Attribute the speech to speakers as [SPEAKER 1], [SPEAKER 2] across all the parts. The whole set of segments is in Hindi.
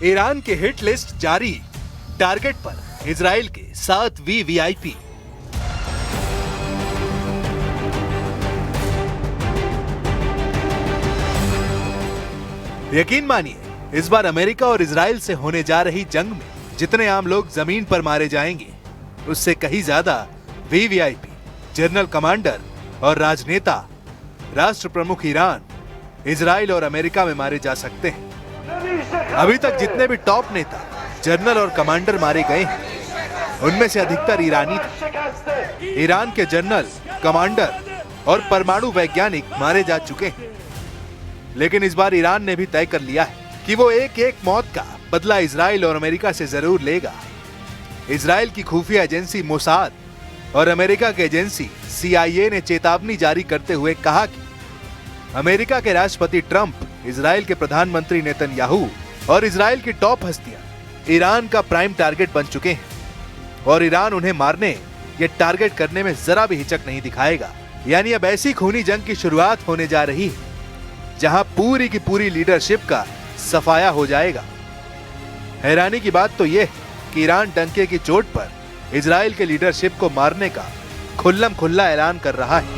[SPEAKER 1] ईरान की हिट लिस्ट जारी, टारगेट पर इजराइल के 7 वीवीआईपी। यकीन मानिए, इस बार अमेरिका और इजराइल से होने जा रही जंग में जितने आम लोग जमीन पर मारे जाएंगे, उससे कहीं ज्यादा वीवीआईपी, जनरल कमांडर और राजनेता, राष्ट्र प्रमुख ईरान, इजराइल और अमेरिका में मारे जा सकते हैं। अभी तक जितने भी टॉप नेता, जनरल और कमांडर मारे गए हैं, उनमें से अधिकतर ईरानी थे। ईरान के जनरल, कमांडर और परमाणु वैज्ञानिक मारे जा चुके हैं। लेकिन इस बार ईरान ने भी तय कर लिया है कि वो एक एक मौत का बदला इजराइल और अमेरिका से जरूर लेगा। इजराइल की खुफिया एजेंसी मोसाद और अमेरिका की एजेंसी CIA ने चेतावनी जारी करते हुए कहा कि अमेरिका के राष्ट्रपति ट्रंप, इजराइल के प्रधानमंत्री नेतन्याहू और इजराइल की टॉप हस्तियां ईरान का प्राइम टारगेट बन चुके हैं और ईरान उन्हें मारने या टारगेट करने में जरा भी हिचक नहीं दिखाएगा। यानी अब ऐसी खूनी जंग की शुरुआत होने जा रही है जहां पूरी की पूरी लीडरशिप का सफाया हो जाएगा। हैरानी की बात तो यह है कि ईरान डंके की चोट पर इजराइल के लीडरशिप को मारने का खुल्लम खुल्ला ऐलान कर रहा है।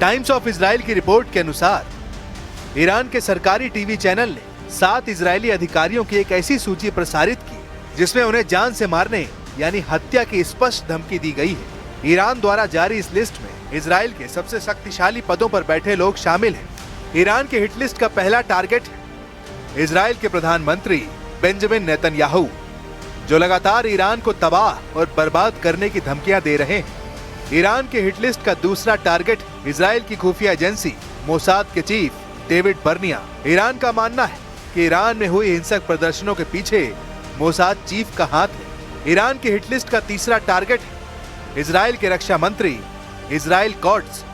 [SPEAKER 1] टाइम्स ऑफ इजराइल की रिपोर्ट के अनुसार ईरान के सरकारी टीवी चैनल ने 7 इजरायली अधिकारियों की एक ऐसी सूची प्रसारित की जिसमें उन्हें जान से मारने यानी हत्या की स्पष्ट धमकी दी गई है। ईरान द्वारा जारी इस लिस्ट में इजराइल के सबसे शक्तिशाली पदों पर बैठे लोग शामिल हैं। ईरान के हिट लिस्ट का पहला टारगेट है इजराइल के प्रधानमंत्री बेंजामिन नेतन्याहू, जो लगातार ईरान को तबाह और बर्बाद करने की धमकियां दे रहे हैं। ईरान के हिट लिस्ट का दूसरा टारगेट इजराइल की खुफिया एजेंसी मोसाद के चीफ डेविड बर्निया। ईरान का मानना है कि ईरान में हुई हिंसक प्रदर्शनों के पीछे मोसाद चीफ का हाथ है। ईरान की हिट लिस्ट का तीसरा टारगेट है इजराइल के रक्षा मंत्री इजराइल कॉट्स,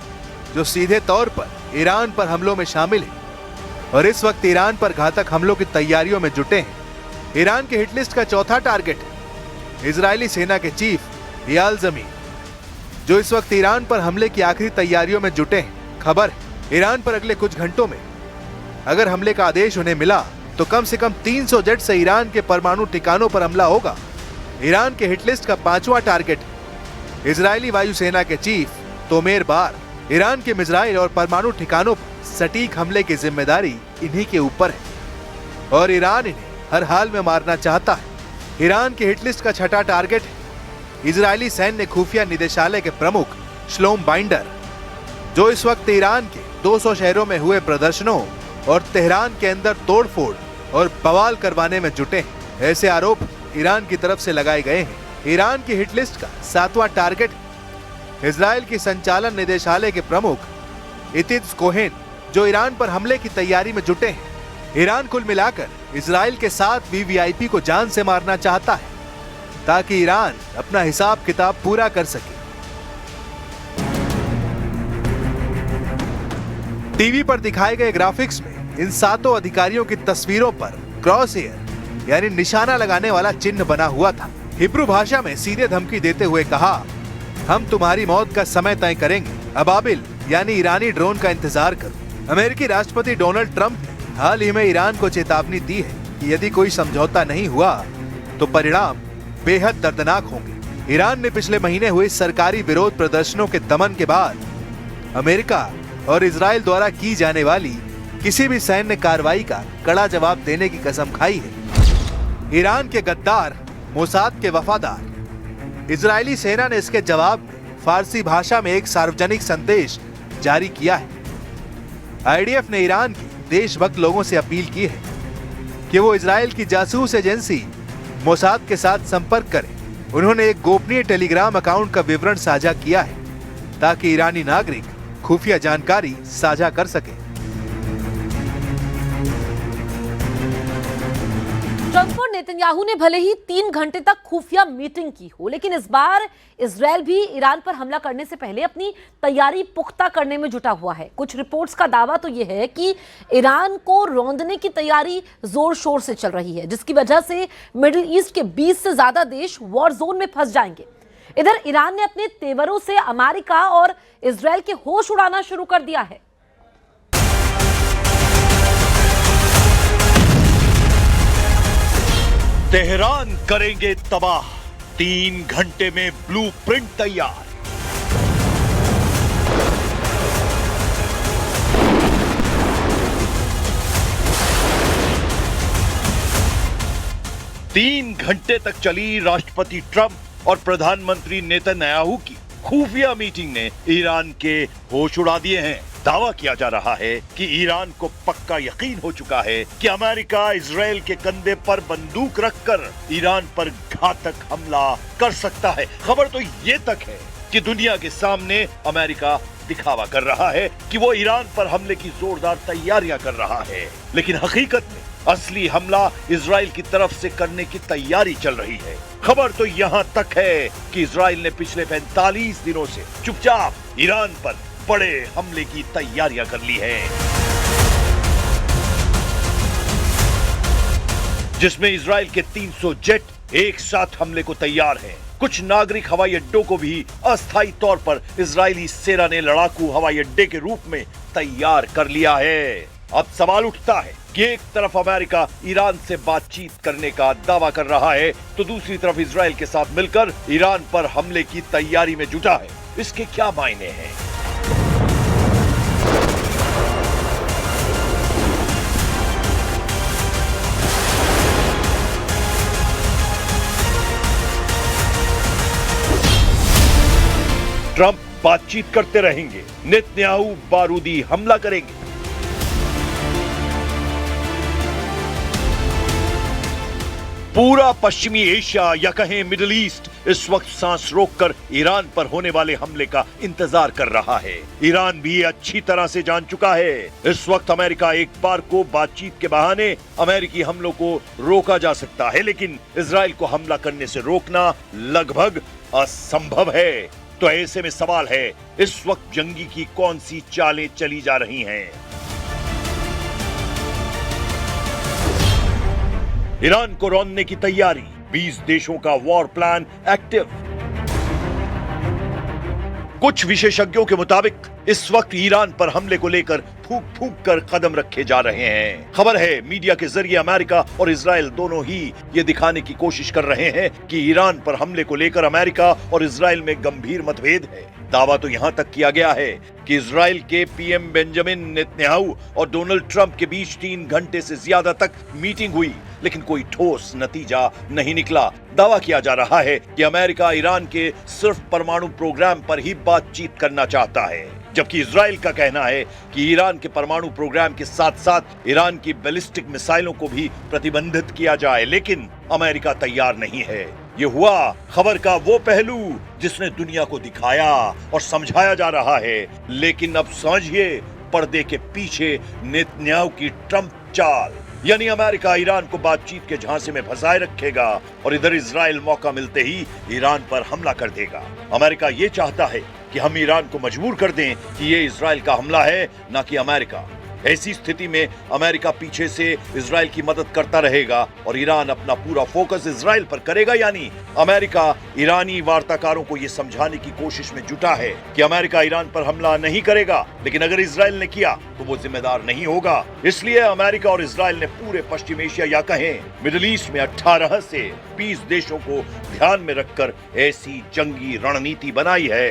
[SPEAKER 1] जो सीधे तौर पर ईरान पर हमलों में शामिल है और इस वक्त ईरान पर घातक हमलों की तैयारियों में जुटे हैं। ईरान के हिट लिस्ट का चौथा टारगेट है इजरायली सेना के चीफ इयाल ज़मीर, जो इस वक्त ईरान पर हमले की आखिरी तैयारियों में जुटे हैं। खबर है ईरान पर अगले कुछ घंटों में अगर हमले का आदेश उन्हें मिला तो कम से कम 300 जेट से ईरान के परमाणु ठिकानों पर हमला होगा। ईरान के हिट लिस्ट का पांचवा टारगेट इजरायली वायुसेना के चीफ तोमेर बार। ईरान के मिसाइल और परमाणु ठिकानों पर सटीक हमले की जिम्मेदारी इन्हीं के ऊपर है और ईरान इन्हें हर हाल में मारना चाहता है। ईरान के हिट लिस्ट का छठा टारगेट है इजरायली सैन्य खुफिया निदेशालय के प्रमुख श्लोम बाइंडर, जो इस वक्त ईरान के 200 शहरों में हुए प्रदर्शनों और तेहरान के अंदर तोड़फोड़ और बवाल करवाने में जुटे हैं। ऐसे आरोप ईरान की तरफ से लगाए गए हैं। ईरान की हिट लिस्ट का सातवां टारगेट इजराइल की संचालन निदेशालय के प्रमुख इतिज कोहेन, जो ईरान पर हमले की तैयारी में जुटे हैं। ईरान कुल मिलाकर इजराइल के 7 वीवीआईपी को जान से मारना चाहता है ताकि ईरान अपना हिसाब किताब पूरा कर सके। टीवी पर दिखाए गए ग्राफिक्स में इन 7 अधिकारियों की तस्वीरों पर क्रॉस एयर यानी निशाना लगाने वाला चिन्ह बना हुआ था। हिब्रू भाषा में सीधे धमकी देते हुए कहा, हम तुम्हारी मौत का समय तय करेंगे, अबाबिल यानी ईरानी ड्रोन का इंतजार करो। अमेरिकी राष्ट्रपति डोनाल्ड ट्रंप ने हाल ही में ईरान को चेतावनी दी है कि यदि कोई समझौता नहीं हुआ तो परिणाम बेहद दर्दनाक होंगे। ईरान ने पिछले महीने हुए सरकारी विरोध प्रदर्शनों के दमन के बाद अमेरिका और इजराइल द्वारा की जाने वाली किसी भी सैन्य कार्रवाई का कड़ा जवाब देने की कसम खाई है। ईरान के गद्दार मोसाद के वफादार इजरायली सेना ने इसके जवाब में फारसी भाषा में एक सार्वजनिक संदेश जारी किया है। IDF ने ईरान के देशभक्त लोगों से अपील की है कि वो इजराइल की जासूस एजेंसी मोसाद के साथ संपर्क करें। उन्होंने एक गोपनीय टेलीग्राम अकाउंट का विवरण साझा किया है ताकि ईरानी नागरिक खुफिया जानकारी साझा कर सके।
[SPEAKER 2] ट्रंप और नेतन्याहू ने भले ही 3 घंटे तक खुफिया मीटिंग की हो, लेकिन इस बार इजरायल भी ईरान पर हमला करने से पहले अपनी तैयारी पुख्ता करने में जुटा हुआ है। कुछ रिपोर्ट्स का दावा तो यह है कि ईरान को रौंदने की तैयारी जोर शोर से चल रही है, जिसकी वजह से मिडिल ईस्ट के 20 से ज्यादा देश वॉर जोन में फंस जाएंगे। इधर ईरान ने अपने तेवरों से अमेरिका और इजरायल के होश उड़ाना शुरू कर दिया है।
[SPEAKER 3] तेहरान करेंगे तबाह, 3 घंटे में ब्लूप्रिंट तैयार। तीन घंटे तक चली राष्ट्रपति ट्रंप और प्रधानमंत्री नेतन्याहू की खुफिया मीटिंग ने ईरान के होश उड़ा दिए हैं। दावा किया जा रहा है कि ईरान को पक्का यकीन हो चुका है कि अमेरिका इजरायल के कंधे पर बंदूक रखकर ईरान पर घातक हमला कर सकता है। खबर तो ये तक है कि दुनिया के सामने अमेरिका दिखावा कर रहा है कि वो ईरान पर हमले की जोरदार तैयारियां कर रहा है, लेकिन हकीकत में असली हमला इजरायल की तरफ से करने की तैयारी चल रही है। खबर तो यहां तक है कि इजरायल ने पिछले 45 दिनों से चुपचाप ईरान पर बड़े हमले की तैयारियां कर ली है, जिसमें इजरायल के 300 जेट एक साथ हमले को तैयार हैं। कुछ नागरिक हवाई अड्डों को भी अस्थायी तौर पर इजरायली सेना ने लड़ाकू हवाई अड्डे के रूप में तैयार कर लिया है। अब सवाल उठता है कि एक तरफ अमेरिका ईरान से बातचीत करने का दावा कर रहा है, तो दूसरी तरफ इजरायल के साथ मिलकर ईरान पर हमले की तैयारी में जुटा है। इसके क्या मायने हैं? ट्रंप बातचीत करते रहेंगे, नेतन्याहू बारूदी हमला करेंगे। पूरा पश्चिमी एशिया या कहें मिडिल ईस्ट इस वक्त सांस रोककर ईरान पर होने वाले हमले का इंतजार कर रहा है। ईरान भी अच्छी तरह से जान चुका है इस वक्त अमेरिका एक बार को बातचीत के बहाने अमेरिकी हमलों को रोका जा सकता है, लेकिन इजराइल को हमला करने से रोकना लगभग असंभव है। तो ऐसे में सवाल है, इस वक्त जंगी की कौन सी चालें चली जा रही हैं? ईरान को रौंदने की तैयारी, 20 देशों का वॉर प्लान एक्टिव। कुछ विशेषज्ञों के मुताबिक इस वक्त ईरान पर हमले को लेकर फूंक फूंक कर कदम रखे जा रहे हैं। खबर है मीडिया के जरिए अमेरिका और इजराइल दोनों ही ये दिखाने की कोशिश कर रहे हैं कि ईरान पर हमले को लेकर अमेरिका और इजराइल में गंभीर मतभेद है। दावा तो यहां तक किया गया है कि इजराइल के पीएम बेंजामिन नेतन्याहू और डोनाल्ड ट्रंप के बीच 3 घंटे से ज्यादा तक मीटिंग हुई, लेकिन कोई ठोस नतीजा नहीं निकला। दावा किया जा रहा है कि अमेरिका ईरान के सिर्फ परमाणु प्रोग्राम पर ही बातचीत करना चाहता है, जबकि इजराइल का कहना है कि ईरान के परमाणु प्रोग्राम के साथ साथ ईरान की बैलिस्टिक मिसाइलों को भी प्रतिबंधित किया जाए, लेकिन अमेरिका तैयार नहीं है। ये हुआ खबर का वो पहलू जिसने दुनिया को दिखाया और समझाया जा रहा है, लेकिन अब समझिए पर्दे के पीछे नेतन्याहू की ट्रंप चाल, यानी अमेरिका ईरान को बातचीत के झांसे में फंसाए रखेगा और इधर इजराइल मौका मिलते ही ईरान पर हमला कर देगा। अमेरिका ये चाहता है कि हम ईरान को मजबूर कर दें कि ये इजराइल का हमला है, ना कि अमेरिका। ऐसी स्थिति में अमेरिका पीछे से इजराइल की मदद करता रहेगा और ईरान अपना पूरा फोकस इजराइल पर करेगा, यानी अमेरिका ईरानी वार्ताकारों को यह समझाने की कोशिश में जुटा है कि अमेरिका ईरान पर हमला नहीं करेगा, लेकिन अगर इजराइल ने किया तो वो जिम्मेदार नहीं होगा। इसलिए अमेरिका और इजराइल ने पूरे पश्चिम एशिया या कहें मिडिल ईस्ट में 18 से 20 देशों को ध्यान में रखकर ऐसी जंगी रणनीति बनाई है।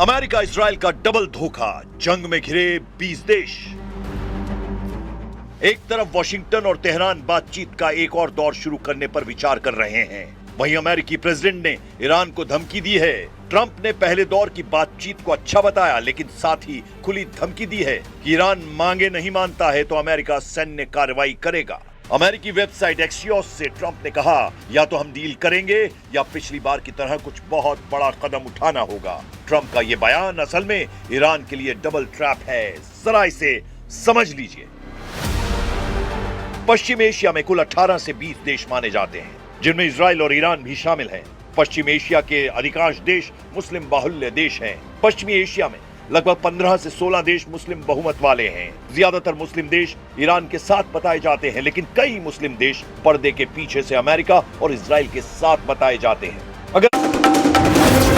[SPEAKER 3] अमेरिका इजराइल का डबल धोखा, जंग में घिरे 20 देश। एक तरफ वॉशिंगटन और तेहरान बातचीत का एक और दौर शुरू करने पर विचार कर रहे हैं, वहीं अमेरिकी प्रेसिडेंट ने ईरान को धमकी दी है। ट्रंप ने पहले दौर की बातचीत को अच्छा बताया, लेकिन साथ ही खुली धमकी दी है कि ईरान मांगे नहीं मानता है तो अमेरिका सैन्य कार्रवाई करेगा। अमेरिकी वेबसाइट एक्सियोस से ट्रंप ने कहा, या तो हम डील करेंगे या पिछली बार की तरह कुछ बहुत बड़ा कदम उठाना होगा। ट्रंप का ये बयान असल में ईरान के लिए डबल ट्रैप है। जरा इसे समझ लीजिए। पश्चिम एशिया में कुल 18 से 20 देश माने जाते हैं, जिनमें इजराइल और ईरान भी शामिल हैं। पश्चिम एशिया के अधिकांश देश मुस्लिम बाहुल्य देश हैं। पश्चिमी एशिया में लगभग 15 से 16 देश मुस्लिम बहुमत वाले हैं। ज्यादातर मुस्लिम देश ईरान के साथ बताए जाते हैं, लेकिन कई मुस्लिम देश पर्दे के पीछे से अमेरिका और इजराइल के साथ बताए जाते हैं।